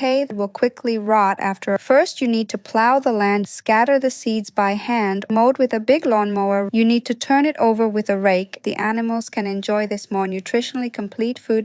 hay will quickly rot after. First, you need to plow the land, scatter the seeds by hand, mowed with a big lawnmower. You need to turn it over with a rake. The animals can enjoy this more nutritionally complete food.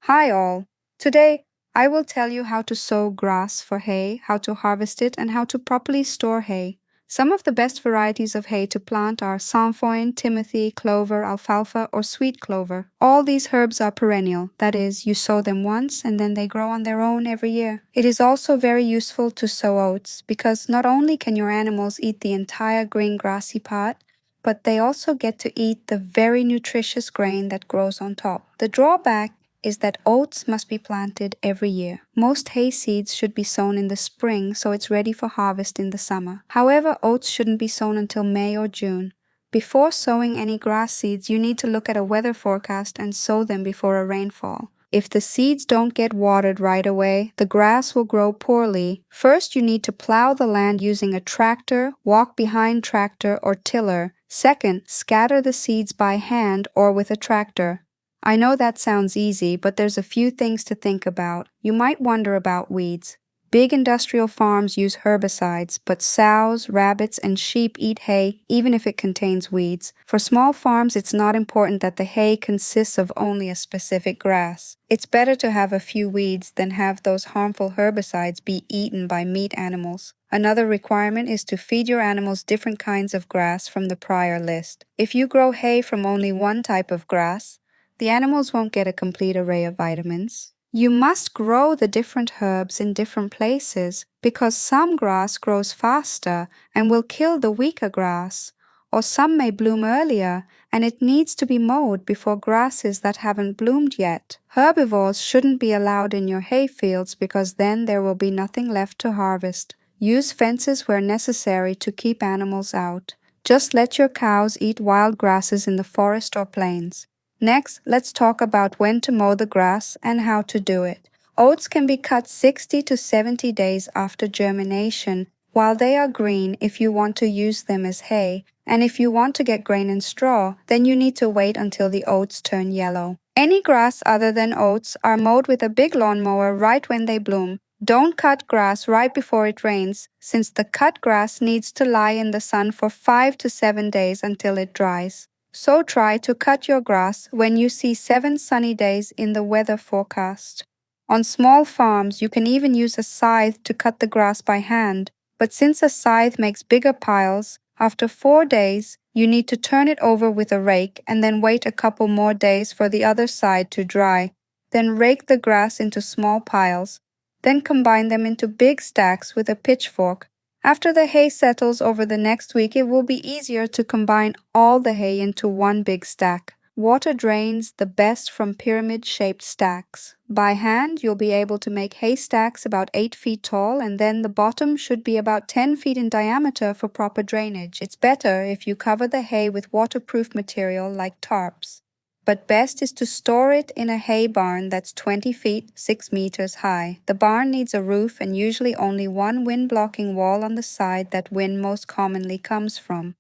Hi all. Today, I will tell you how to sow grass for hay, how to harvest it, and how to properly store hay. Some of the best varieties of hay to plant are sainfoin, timothy, clover, alfalfa, or sweet clover. All these herbs are perennial, that is, you sow them once and then they grow on their own every year. It is also very useful to sow oats because not only can your animals eat the entire green grassy part, but they also get to eat the very nutritious grain that grows on top. The drawback is that oats must be planted every year. Most hay seeds should be sown in the spring so it's ready for harvest in the summer. However, oats shouldn't be sown until May or June. Before sowing any grass seeds, you need to look at a weather forecast and sow them before a rainfall. If the seeds don't get watered right away, the grass will grow poorly. First, you need to plow the land using a tractor, walk behind tractor, or tiller. Second, scatter the seeds by hand or with a tractor. I know that sounds easy, but there's a few things to think about. You might wonder about weeds. Big industrial farms use herbicides, but sows, rabbits, and sheep eat hay even if it contains weeds. For small farms, it's not important that the hay consists of only a specific grass. It's better to have a few weeds than have those harmful herbicides be eaten by meat animals. Another requirement is to feed your animals different kinds of grass from the prior list. If you grow hay from only one type of grass, the animals won't get a complete array of vitamins. You must grow the different herbs in different places because some grass grows faster and will kill the weaker grass, or some may bloom earlier and it needs to be mowed before grasses that haven't bloomed yet. Herbivores shouldn't be allowed in your hay fields because then there will be nothing left to harvest. Use fences where necessary to keep animals out. Just let your cows eat wild grasses in the forest or plains. Next, let's talk about when to mow the grass and how to do it. Oats can be cut 60 to 70 days after germination while they are green if you want to use them as hay, and if you want to get grain and straw, then you need to wait until the oats turn yellow. Any grass other than oats are mowed with a big lawnmower right when they bloom. Don't cut grass right before it rains, since the cut grass needs to lie in the sun for 5 to 7 days until it dries. So try to cut your grass when you see 7 sunny days in the weather forecast. On small farms, you can even use a scythe to cut the grass by hand, but since a scythe makes bigger piles, after 4 days, you need to turn it over with a rake and then wait a couple more days for the other side to dry. Then rake the grass into small piles. Then combine them into big stacks with a pitchfork. After the hay settles over the next week, it will be easier to combine all the hay into one big stack. Water drains the best from pyramid-shaped stacks. By hand, you'll be able to make hay stacks about 8 feet tall, and then the bottom should be about 10 feet in diameter for proper drainage. It's better if you cover the hay with waterproof material like tarps. But best is to store it in a hay barn that's 20 feet, 6 meters high. The barn needs a roof and usually only one wind-blocking wall on the side that wind most commonly comes from.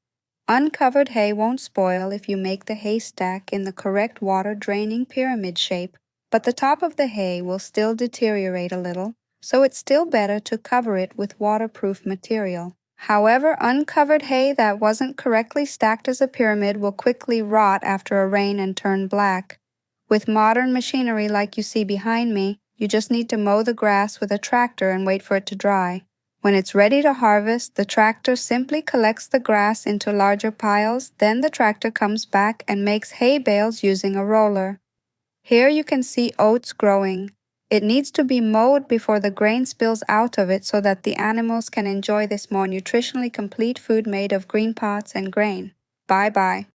Uncovered hay won't spoil if you make the haystack in the correct water-draining pyramid shape, but the top of the hay will still deteriorate a little, so it's still better to cover it with waterproof material. However, uncovered hay that wasn't correctly stacked as a pyramid will quickly rot after a rain and turn black. With modern machinery like you see behind me, you just need to mow the grass with a tractor and wait for it to dry. When it's ready to harvest, the tractor simply collects the grass into larger piles, then the tractor comes back and makes hay bales using a roller. Here you can see oats growing. It needs to be mowed before the grain spills out of it so that the animals can enjoy this more nutritionally complete food made of green pods and grain. Bye-bye.